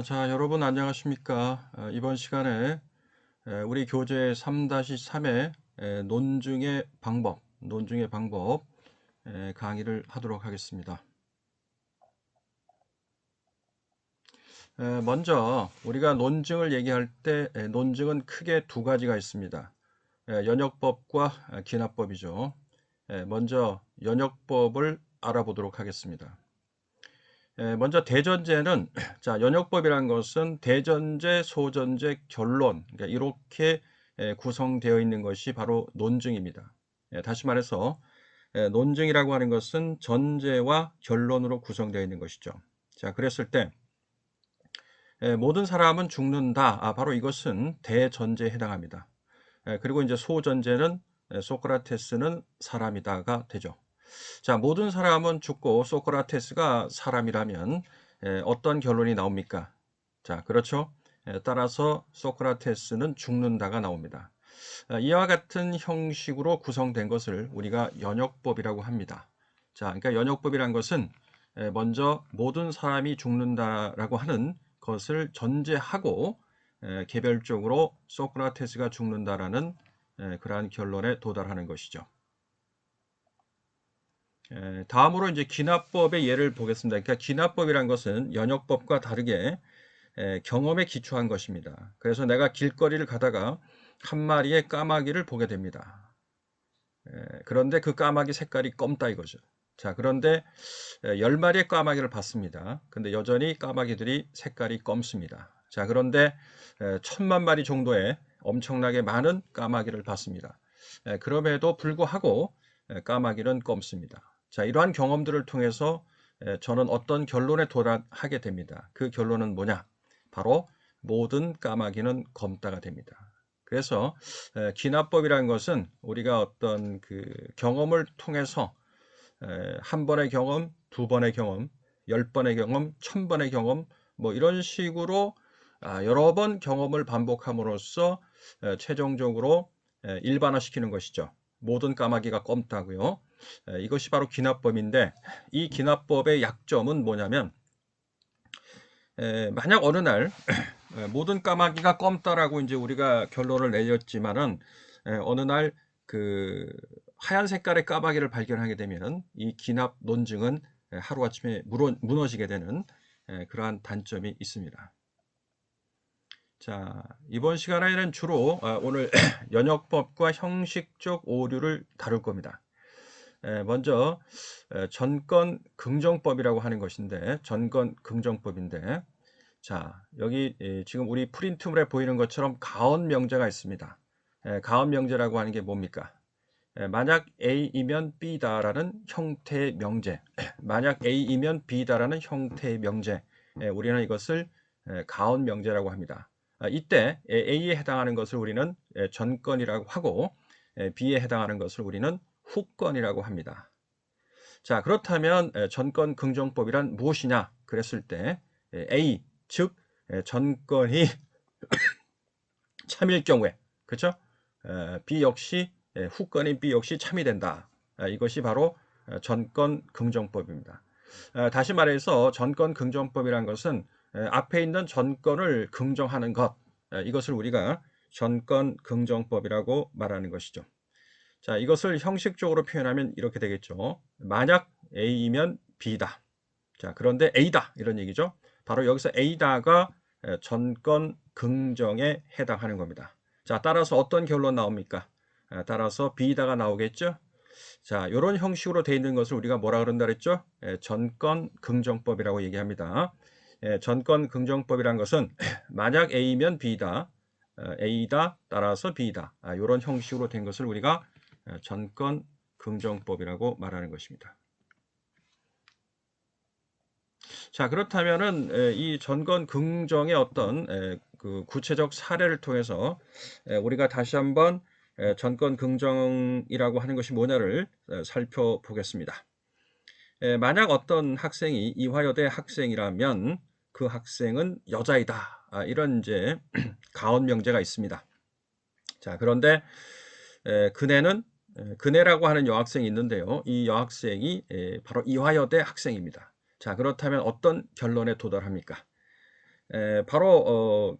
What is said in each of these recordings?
자, 여러분 안녕하십니까? 이번 시간에 우리 교재 3-3의 논증의 방법 강의를 하도록 하겠습니다. 먼저 우리가 논증을 얘기할 때 논증은 크게 두 가지가 있습니다. 연역법과 기납법이죠. 먼저 연역법을 알아보도록 하겠습니다. 먼저 대전제는 자, 연역법이란 것은 대전제, 소전제, 결론, 그러니까 이렇게 구성되어 있는 것이 바로 논증입니다. 다시 말해서 논증이라고 하는 것은 전제와 결론으로 구성되어 있는 것이죠. 자, 그랬을 때 모든 사람은 죽는다. 바로 이것은 대전제에 해당합니다. 그리고 이제 소전제는 소크라테스는 사람이다가 되죠. 자, 모든 사람은 죽고 소크라테스가 사람이라면 어떤 결론이 나옵니까? 자, 그렇죠. 따라서 소크라테스는 죽는다가 나옵니다. 이와 같은 형식으로 구성된 것을 우리가 연역법이라고 합니다. 자, 그러니까 연역법이란 것은 먼저 모든 사람이 죽는다라고 하는 것을 전제하고 개별적으로 소크라테스가 죽는다라는 그러한 결론에 도달하는 것이죠. 다음으로 이제 기납법의 예를 보겠습니다. 그러니까 기납법이란 것은 연역법과 다르게 경험에 기초한 것입니다. 그래서 내가 길거리를 가다가 한 마리의 까마귀를 보게 됩니다. 그런데 그 까마귀 색깔이 검다 이거죠. 자, 그런데 10마리의 까마귀를 봤습니다. 근데 여전히 까마귀들이 색깔이 검습니다. 자, 그런데 1000만 마리 정도의 엄청나게 많은 까마귀를 봤습니다. 그럼에도 불구하고 까마귀는 검습니다. 자, 이러한 경험들을 통해서 저는 어떤 결론에 도달하게 됩니다. 그 결론은 뭐냐? 바로 모든 까마귀는 검다가 됩니다. 그래서 기납법이라는 것은 우리가 어떤 그 경험을 통해서 한 번의 경험, 두 번의 경험, 10번의 경험, 1000번의 경험, 뭐 이런 식으로 여러 번 경험을 반복함으로써 최종적으로 일반화시키는 것이죠. 모든 까마귀가 검다고요. 이것이 바로 기납법인데, 이 기납법의 약점은 뭐냐면 만약 어느 날 모든 까마귀가 검다라고 이제 우리가 결론을 내렸지만은 어느 날 그 하얀 색깔의 까마귀를 발견하게 되면은 이 기납 논증은 하루아침에 무너지게 되는 그러한 단점이 있습니다. 자, 이번 시간에는 주로 오늘 연역법과 형식적 오류를 다룰 겁니다. 먼저 전권 긍정법이라고 하는 것인데, 전권 긍정법인데, 자, 여기 지금 우리 프린트물에 보이는 것처럼 가언 명제가 있습니다. 가언 명제라고 하는 게 뭡니까? 만약 A이면 B다라는 형태의 명제, 만약 A이면 B다라는 형태의 명제, 우리는 이것을 가언 명제라고 합니다. 이때 A에 해당하는 것을 우리는 전권이라고 하고 B에 해당하는 것을 우리는 후권이라고 합니다. 자, 그렇다면 전권 긍정법이란 무엇이냐? 그랬을 때 A, 즉 전권이 참일 경우에, 그렇죠? B 역시 후권인 B 역시 참이 된다. 이것이 바로 전권 긍정법입니다. 다시 말해서 전권 긍정법이란 것은 앞에 있는 전권을 긍정하는 것, 이것을 우리가 전권 긍정법이라고 말하는 것이죠. 자, 이것을 형식적으로 표현하면 이렇게 되겠죠. 만약 A이면 B다. 자, 그런데 A다 이런 얘기죠. 바로 여기서 A다가 전권 긍정에 해당하는 겁니다. 자, 따라서 어떤 결론 나옵니까? 따라서 B다가 나오겠죠. 자, 이런 형식으로 되어 있는 것을 우리가 뭐라 그런다 그랬죠? 전권 긍정법이라고 얘기합니다. 전권 긍정법이란 것은 만약 A면 B다, A다 따라서 B다, 이런 형식으로 된 것을 우리가 전권 긍정법이라고 말하는 것입니다. 자, 그렇다면은 이 전권 긍정의 어떤 그 구체적 사례를 통해서 우리가 다시 한번 전권 긍정이라고 하는 것이 뭐냐를 살펴보겠습니다. 만약 어떤 학생이 이화여대 학생이라면 그 학생은 여자이다. 이런 이제 가언 명제가 있습니다. 자, 그런데 그네라고 하는 여학생이 있는데요. 이 여학생이 바로 이화여대 학생입니다. 자, 그렇다면 어떤 결론에 도달합니까? 바로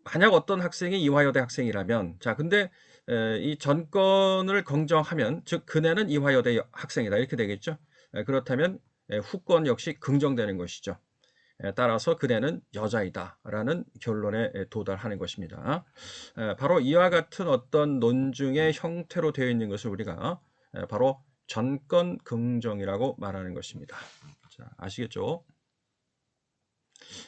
만약 어떤 학생이 이화여대 학생이라면, 자 근데 이 전권을 긍정하면, 즉 그네는 이화여대 학생이다 이렇게 되겠죠. 그렇다면 후권 역시 긍정되는 것이죠. 따라서 그대는 여자이다라는 결론에 도달하는 것입니다. 바로 이와 같은 어떤 논증의 형태로 되어 있는 것을 우리가 바로 전권 긍정이라고 말하는 것입니다. 자, 아시겠죠?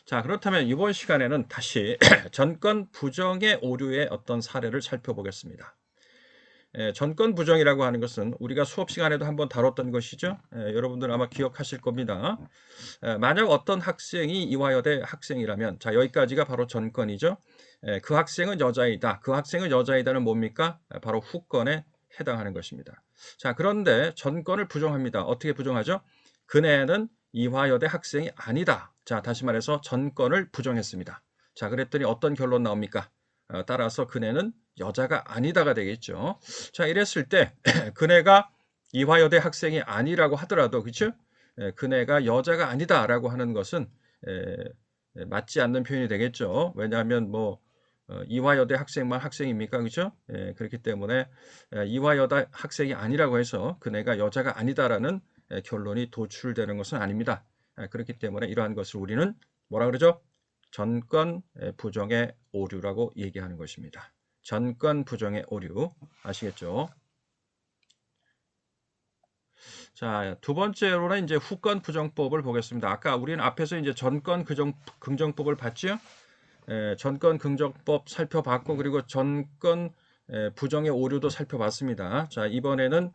자, 그렇다면 이번 시간에는 다시 전권 부정의 오류의 어떤 사례를 살펴보겠습니다. 전권 부정이라고 하는 것은 우리가 수업 시간에도 한번 다뤘던 것이죠. 여러분들 아마 기억하실 겁니다. 만약 어떤 학생이 이화여대 학생이라면, 자 여기까지가 바로 전권이죠. 그 학생은 여자이다. 그 학생은 여자이다는 뭡니까? 바로 후권에 해당하는 것입니다. 자 그런데 전권을 부정합니다. 어떻게 부정하죠? 그네는 이화여대 학생이 아니다. 자 다시 말해서 전권을 부정했습니다. 자 그랬더니 어떤 결론 나옵니까? 따라서 그네는 여자가 아니다가 되겠죠. 자 이랬을 때 그네가 이화여대 학생이 아니라고 하더라도 그렇죠? 그네가 여자가 아니다라고 하는 것은 맞지 않는 표현이 되겠죠. 왜냐하면 뭐 이화여대 학생만 학생입니까? 그렇죠? 그렇기 때문에 이화여대 학생이 아니라고 해서 그네가 여자가 아니다라는 결론이 도출되는 것은 아닙니다. 그렇기 때문에 이러한 것을 우리는 뭐라 그러죠? 전권 부정의 오류라고 얘기하는 것입니다. 전권 부정의 오류 아시겠죠? 자, 두 번째로는 이제 후권 부정법을 보겠습니다. 아까 우리는 앞에서 이제 전권 긍정법을 봤죠? 전권 긍정법 살펴봤고, 그리고 전권 부정의 오류도 살펴봤습니다. 자, 이번에는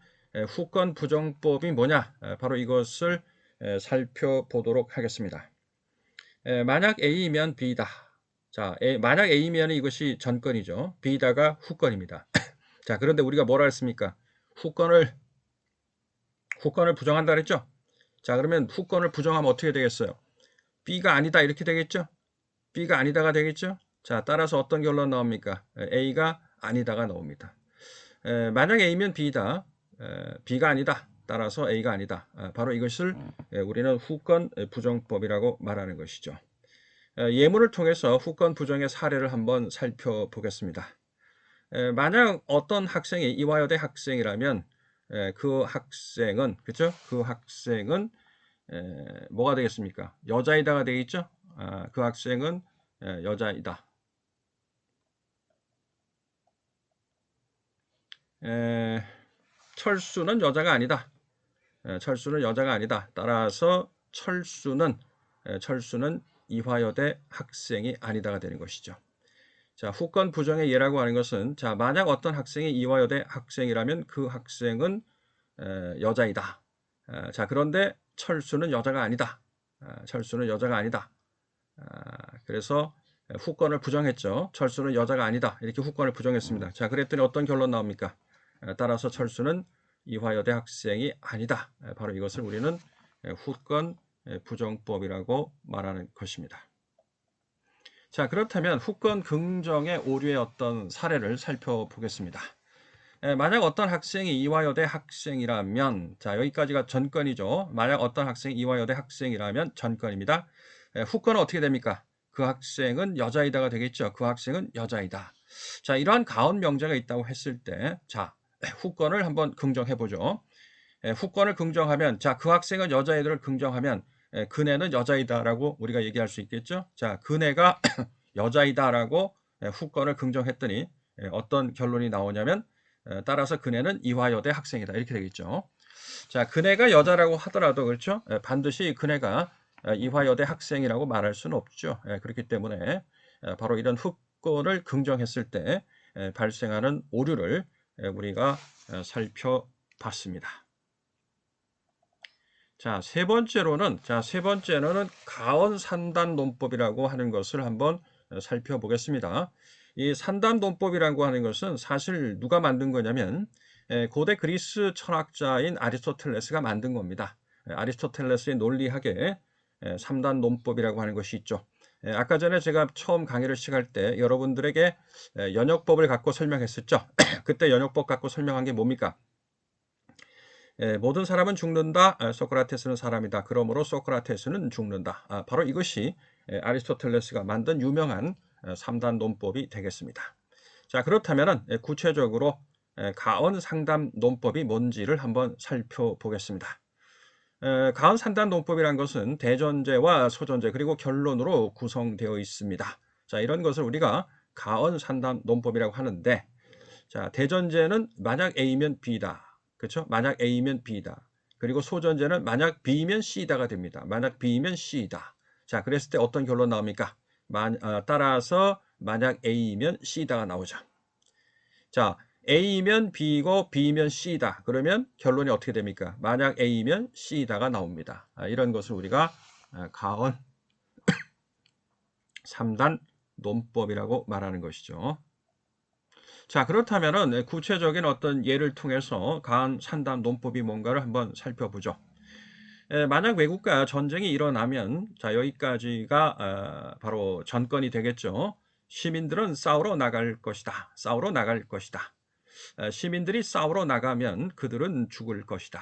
후권 부정법이 뭐냐? 바로 이것을 살펴보도록 하겠습니다. 만약 A면 B다. 자, 만약 A면 이것이 전권이죠. B다가 후권입니다. 자, 그런데 우리가 뭐라 했습니까? 후권을 부정한다 그랬죠? 자, 그러면 후권을 부정하면 어떻게 되겠어요? B가 아니다 이렇게 되겠죠? B가 아니다가 되겠죠? 자, 따라서 어떤 결론 나옵니까? A가 아니다가 나옵니다. 만약 A면 B다. B가 아니다. 따라서 A가 아니다. 바로 이것을 우리는 후권 부정법이라고 말하는 것이죠. 예문을 통해서 후권 부정의 사례를 한번 살펴보겠습니다. 만약 어떤 학생이 이화여대 학생이라면 그 학생은 그렇죠? 그 학생은 뭐가 되겠습니까? 여자이다가 되겠죠? 그 학생은 여자이다. 철수는 여자가 아니다. 철수는 여자가 아니다. 따라서 철수는 이화여대 학생이 아니다가 되는 것이죠. 자, 후권 부정의 예라고 하는 것은 자, 만약 어떤 학생이 이화여대 학생이라면 그 학생은 여자이다. 자, 그런데 철수는 여자가 아니다. 철수는 여자가 아니다. 그래서 후권을 부정했죠. 철수는 여자가 아니다. 이렇게 후권을 부정했습니다. 자, 그랬더니 어떤 결론 나옵니까? 따라서 철수는 이화여대 학생이 아니다. 바로 이것을 우리는 후권 부정법이라고 말하는 것입니다. 자, 그렇다면 후권 긍정의 오류의 어떤 사례를 살펴보겠습니다. 만약 어떤 학생이 이화여대 학생이라면, 자, 여기까지가 전권이죠. 만약 어떤 학생이 이화여대 학생이라면 전권입니다. 후권은 어떻게 됩니까? 그 학생은 여자이다가 되겠죠. 그 학생은 여자이다. 자, 이러한 가온 명제가 있다고 했을 때, 자, 후권을 한번 긍정해보죠. 후권을 긍정하면, 자, 그 학생은 여자애들을 긍정하면, 그네는 여자이다라고 우리가 얘기할 수 있겠죠. 자, 그네가 여자이다라고 후권을 긍정했더니 어떤 결론이 나오냐면, 따라서 그네는 이화여대 학생이다 이렇게 되겠죠. 자, 그네가 여자라고 하더라도 그렇죠. 반드시 그네가 이화여대 학생이라고 말할 수는 없죠. 그렇기 때문에 바로 이런 후권을 긍정했을 때 발생하는 오류를 우리가 살펴봤습니다. 자, 세 번째로는 가언 산단 논법이라고 하는 것을 한번 살펴보겠습니다. 이 산단 논법이라고 하는 것은 사실 누가 만든 거냐면 고대 그리스 철학자인 아리스토텔레스가 만든 겁니다. 아리스토텔레스의 논리학에 3단 논법이라고 하는 것이 있죠. 아까 전에 제가 처음 강의를 시작할 때 여러분들에게 연역법을 갖고 설명했었죠. 그때 연역법 갖고 설명한 게 뭡니까? 모든 사람은 죽는다. 소크라테스는 사람이다. 그러므로 소크라테스는 죽는다. 바로 이것이 아리스토텔레스가 만든 유명한 3단 논법이 되겠습니다. 자, 그렇다면 구체적으로 가언 상담 논법이 뭔지를 한번 살펴보겠습니다. 가언 상담 논법이란 것은 대전제와 소전제 그리고 결론으로 구성되어 있습니다. 자, 이런 것을 우리가 가언 상담 논법이라고 하는데, 자, 대전제는 만약 A면 B다. 그렇죠? 만약 A면 B다. 그리고 소전제는 만약 B면 C다가 됩니다. 만약 B면 C다. 자, 그랬을 때 어떤 결론 나옵니까? 따라서 만약 A면 C다가 나오죠. 자, A면 B고 B면 C다. 그러면 결론이 어떻게 됩니까? 만약 A면 C다가 나옵니다. 이런 것을 우리가 가언 3단 논법이라고 말하는 것이죠. 자, 그렇다면은 구체적인 어떤 예를 통해서 가언 3단 논법이 뭔가를 한번 살펴보죠. 만약 외국과 전쟁이 일어나면, 자, 여기까지가 바로 전건이 되겠죠. 시민들은 싸우러 나갈 것이다. 싸우러 나갈 것이다. 시민들이 싸우러 나가면 그들은 죽을 것이다.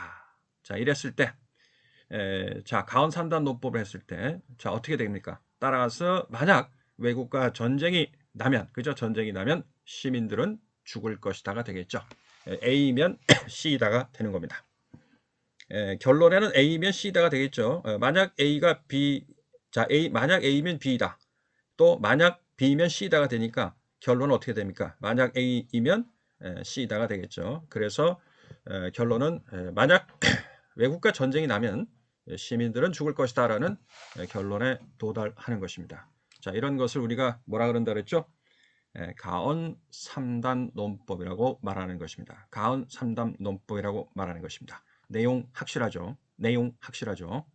자, 이랬을 때, 자, 가언 3단 논법을 했을 때, 자, 어떻게 됩니까? 따라서 만약 외국과 전쟁이 나면, 그죠? 전쟁이 나면 시민들은 죽을 것이다가 되겠죠. A면 C다가 되는 겁니다. 결론에는 A면 C다가 되겠죠. 만약 A가 B, 자, 만약 A면 B다. 또 만약 B면 C다가 되니까 결론은 어떻게 됩니까? 만약 A이면 C다가 되겠죠. 그래서 결론은 만약 외국과 전쟁이 나면 시민들은 죽을 것이다라는 결론에 도달하는 것입니다. 자, 이런 것을 우리가 뭐라 그런다 그랬죠? 가언 3단 논법이라고 말하는 것입니다. 가언 3단 논법이라고 말하는 것입니다. 내용 확실하죠? 내용 확실하죠?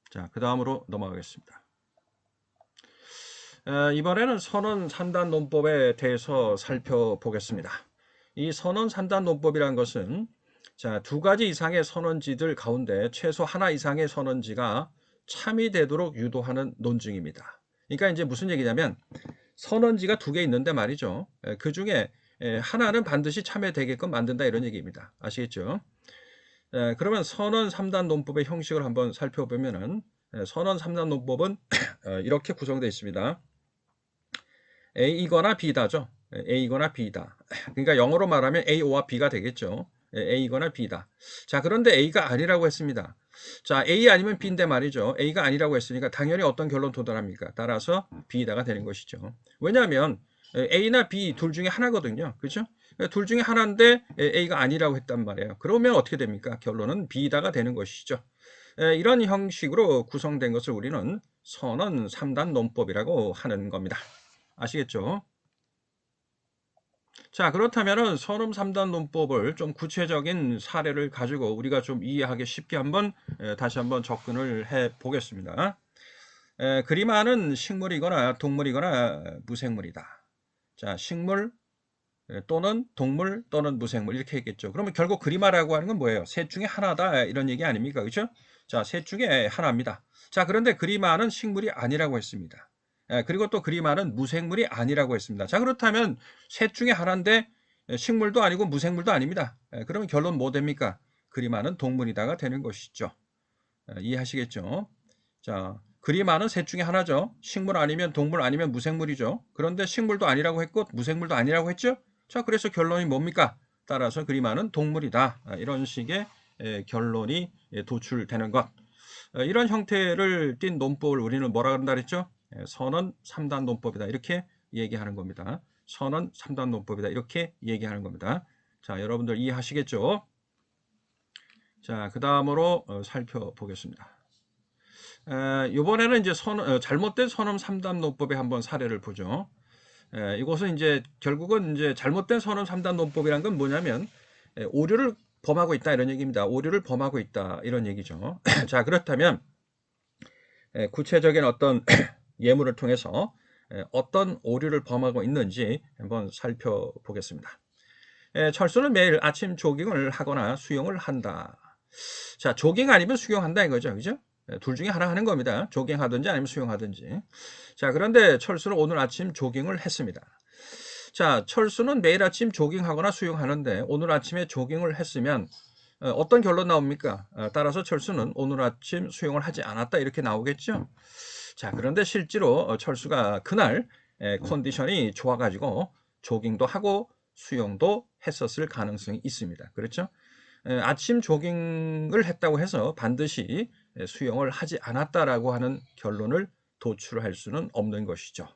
자, 그 다음으로 넘어가겠습니다. 이번에는 선언 3단 논법에 대해서 살펴보겠습니다. 이 선언 3단 논법이라는 것은, 자, 두 가지 이상의 선언지들 가운데 최소 하나 이상의 선언지가 참이되도록 유도하는 논증입니다. 그러니까 이제 무슨 얘기냐면 선언지가 두 개 있는데 말이죠. 그 중에 하나는 반드시 참여되게끔 만든다 이런 얘기입니다. 아시겠죠? 그러면 선언 3단 논법의 형식을 한번 살펴보면은 선언 3단 논법은 이렇게 구성되어 있습니다. A이거나 B다죠. A이거나 B다. 그러니까 영어로 말하면 A와 B가 되겠죠. A이거나 B다. 자, 그런데 A가 아니라고 했습니다. 자, A 아니면 B인데 말이죠. A가 아니라고 했으니까 당연히 어떤 결론 도달합니까? 따라서 B다가 되는 것이죠. 왜냐하면 A나 B 둘 중에 하나거든요. 그렇죠? 둘 중에 하나인데 A가 아니라고 했단 말이에요. 그러면 어떻게 됩니까? 결론은 B다가 되는 것이죠. 이런 형식으로 구성된 것을 우리는 선언 3단 논법이라고 하는 겁니다. 아시겠죠? 자, 그렇다면은 선언 3단 논법을 좀 구체적인 사례를 가지고 우리가 좀 이해하기 쉽게 한번 다시 한번 접근을 해 보겠습니다. 그리마는 식물이거나 동물이거나 무생물이다. 자, 식물 또는 동물 또는 무생물 이렇게 했겠죠. 그러면 결국 그리마라고 하는 건 뭐예요? 셋 중에 하나다 이런 얘기 아닙니까? 그렇죠? 자, 셋 중에 하나입니다. 자, 그런데 그리마는 식물이 아니라고 했습니다. 그리고 또 그리마는 무생물이 아니라고 했습니다. 자, 그렇다면 셋 중에 하나인데 식물도 아니고 무생물도 아닙니다. 그러면 결론 뭐 됩니까? 그리마는 동물이다가 되는 것이죠. 이해하시겠죠? 자, 그리마는 셋 중에 하나죠. 식물 아니면 동물 아니면 무생물이죠. 그런데 식물도 아니라고 했고 무생물도 아니라고 했죠. 자, 그래서 결론이 뭡니까? 따라서 그리마는 동물이다. 이런 식의 결론이 도출되는 것. 이런 형태를 띈 논법을 우리는 뭐라 그런다 그랬죠? 선언 3단 논법이다. 이렇게 얘기하는 겁니다. 선언 3단 논법이다. 이렇게 얘기하는 겁니다. 자, 여러분들 이해하시겠죠? 자, 그 다음으로 살펴보겠습니다. 이번에는 이제 잘못된 선언 3단 논법의 한번 사례를 보죠. 이것은 이제 결국은 이제 잘못된 선언 3단 논법이란 건 뭐냐면 오류를 범하고 있다 이런 얘기입니다. 오류를 범하고 있다 이런 얘기죠. 자, 그렇다면 구체적인 어떤 예물을 통해서 어떤 오류를 범하고 있는지 한번 살펴보겠습니다. 철수는 매일 아침 조깅을 하거나 수영을 한다. 자, 조깅 아니면 수영한다 이거죠. 그죠? 둘 중에 하나 하는 겁니다. 조깅하든지 아니면 수영하든지. 자, 그런데 철수는 오늘 아침 조깅을 했습니다. 자, 철수는 매일 아침 조깅하거나 수영하는데 오늘 아침에 조깅을 했으면 어떤 결론 나옵니까? 따라서 철수는 오늘 아침 수영을 하지 않았다 이렇게 나오겠죠. 자, 그런데 실제로 철수가 그날 컨디션이 좋아가지고 조깅도 하고 수영도 했었을 가능성이 있습니다. 그렇죠? 아침 조깅을 했다고 해서 반드시 수영을 하지 않았다라고 하는 결론을 도출할 수는 없는 것이죠.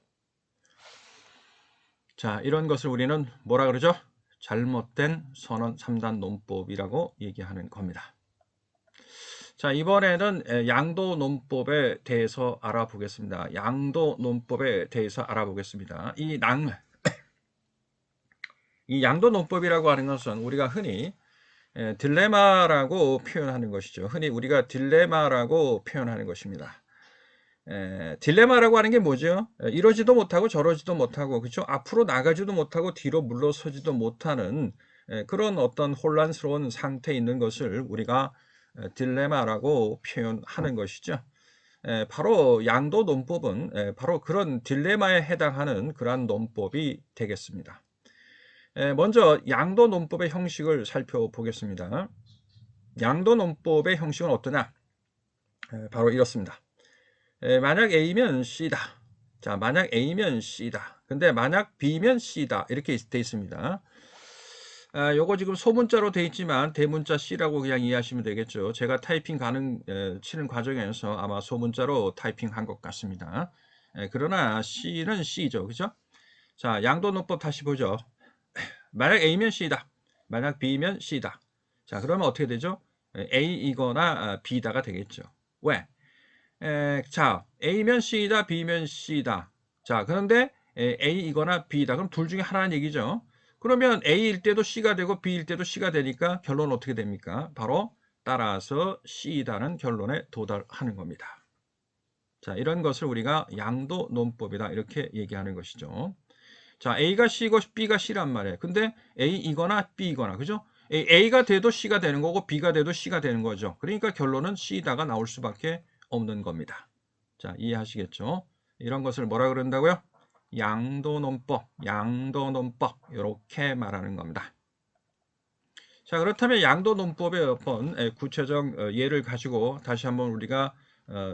자, 이런 것을 우리는 뭐라 그러죠? 잘못된 선언 3단 논법이라고 얘기하는 겁니다. 자, 이번에는 양도 논법에 대해서 알아보겠습니다. 양도 논법에 대해서 알아보겠습니다. 이 양도 논법이라고 하는 것은 우리가 흔히 딜레마라고 표현하는 것이죠. 흔히 우리가 딜레마라고 표현하는 것입니다. 딜레마라고 하는 게 뭐죠? 이러지도 못하고 저러지도 못하고, 그렇죠? 앞으로 나가지도 못하고 뒤로 물러서지도 못하는 그런 어떤 혼란스러운 상태에 있는 것을 우리가 딜레마라고 표현하는 것이죠. 바로 양도 논법은 바로 그런 딜레마에 해당하는 그러한 논법이 되겠습니다. 먼저 양도 논법의 형식을 살펴보겠습니다. 양도 논법의 형식은 어떠냐? 바로 이렇습니다. 만약 A면 C다. 자, 만약 A면 C다. 근데 만약 B면 C다. 이렇게 돼 있습니다. 요거 지금 소문자로 돼 있지만 대문자 C라고 그냥 이해하시면 되겠죠. 제가 타이핑 치는 과정에서 아마 소문자로 타이핑한 것 같습니다. 그러나 C는 C죠. 그죠? 자, 양도논법 다시 보죠. 만약 A면 C다. 만약 B면 C다. 자, 그러면 어떻게 되죠? A이거나 B다가 되겠죠. 왜? 자, A면 C다, B면 C다. 자, 그런데 A이거나 B다. 그럼 둘 중에 하나는 얘기죠. 그러면 A일 때도 C가 되고 B일 때도 C가 되니까 결론은 어떻게 됩니까? 바로 따라서 C다는 결론에 도달하는 겁니다. 자, 이런 것을 우리가 양도 논법이다 이렇게 얘기하는 것이죠. 자, A가 C고 B가 C란 말이에요. 근데 A이거나 B이거나, 그죠? A가 돼도 C가 되는 거고 B가 돼도 C가 되는 거죠. 그러니까 결론은 C다가 나올 수밖에 없는 겁니다. 자, 이해하시겠죠? 이런 것을 뭐라 그런다고요? 양도논법, 양도논법 이렇게 말하는 겁니다. 자, 그렇다면 양도논법의 어떤 구체적 예를 가지고 다시 한번 우리가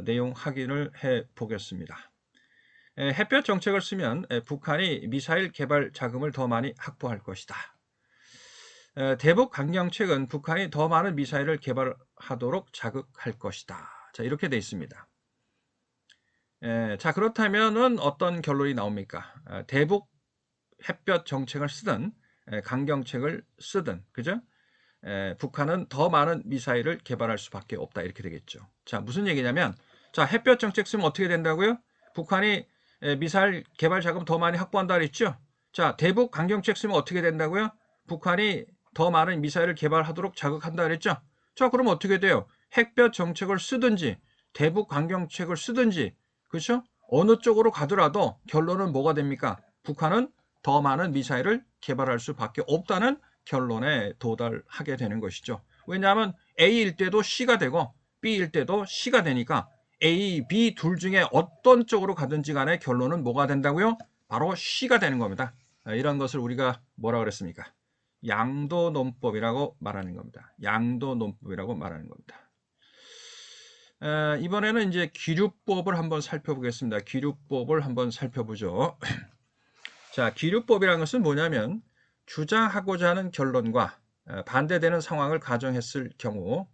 내용 확인을 해 보겠습니다. 햇볕 정책을 쓰면 북한이 미사일 개발 자금을 더 많이 확보할 것이다. 대북 강경책은 북한이 더 많은 미사일을 개발하도록 자극할 것이다. 자, 이렇게 돼 있습니다. 자, 그렇다면은 어떤 결론이 나옵니까? 대북 햇볕 정책을 쓰든 강경책을 쓰든, 그죠? 북한은 더 많은 미사일을 개발할 수밖에 없다 이렇게 되겠죠. 자, 무슨 얘기냐면, 자, 햇볕 정책 쓰면 어떻게 된다고요? 북한이 미사일 개발 자금 더 많이 확보한다 그랬죠? 자, 대북 강경책 쓰면 어떻게 된다고요? 북한이 더 많은 미사일을 개발하도록 자극한다 그랬죠? 자, 그럼 어떻게 돼요? 햇볕 정책을 쓰든지 대북 강경책을 쓰든지, 그렇죠? 어느 쪽으로 가더라도 결론은 뭐가 됩니까? 북한은 더 많은 미사일을 개발할 수밖에 없다는 결론에 도달하게 되는 것이죠. 왜냐하면 A일 때도 C가 되고 B일 때도 C가 되니까 A, B 둘 중에 어떤 쪽으로 가든지 간에 결론은 뭐가 된다고요? 바로 C가 되는 겁니다. 이런 것을 우리가 뭐라 그랬습니까? 양도논법이라고 말하는 겁니다. 양도논법이라고 말하는 겁니다. 이번에는 이제 기류법을 한번 살펴보겠습니다. 기류법을 한번 살펴보죠. 자, 기류법이라는 것은 뭐냐면 주장하고자 하는 결론과 반대되는 상황을 가정했을 경우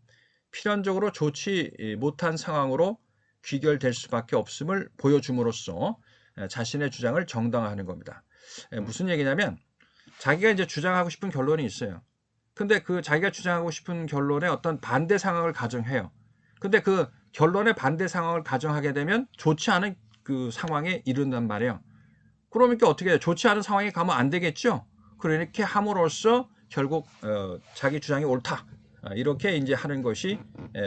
필연적으로 좋지 못한 상황으로 귀결될 수밖에 없음을 보여줌으로써 자신의 주장을 정당화하는 겁니다. 무슨 얘기냐면 자기가 이제 주장하고 싶은 결론이 있어요. 근데 그 자기가 주장하고 싶은 결론에 어떤 반대 상황을 가정해요. 근데 그 결론의 반대 상황을 가정하게 되면 좋지 않은 그 상황에 이른단 말이에요. 그러니까 어떻게 해요? 좋지 않은 상황에 가면 안 되겠죠? 그렇게 함으로써 결국 자기 주장이 옳다. 이렇게 이제 하는 것이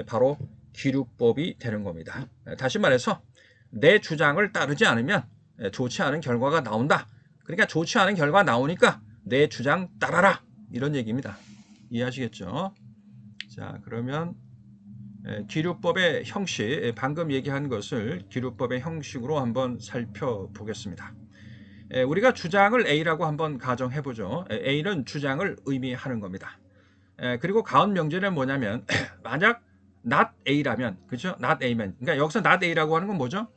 바로 기류법이 되는 겁니다. 다시 말해서 내 주장을 따르지 않으면 좋지 않은 결과가 나온다. 그러니까 좋지 않은 결과가 나오니까 내 주장 따라라. 이런 얘기입니다. 이해하시겠죠? 자, 그러면 기류법의 형식, 방금 얘기한 것을 기류법의 형식으로 한번 살펴보겠습니다. 우리가 주장을 A라고 한번 가정해보죠. A는 주장을 의미하는 겁니다. 그리고 가운 명제는 뭐냐면 만약 not A라면, 그죠? not A면, 그러니까 여기서 not A라고 하는 건 뭐죠?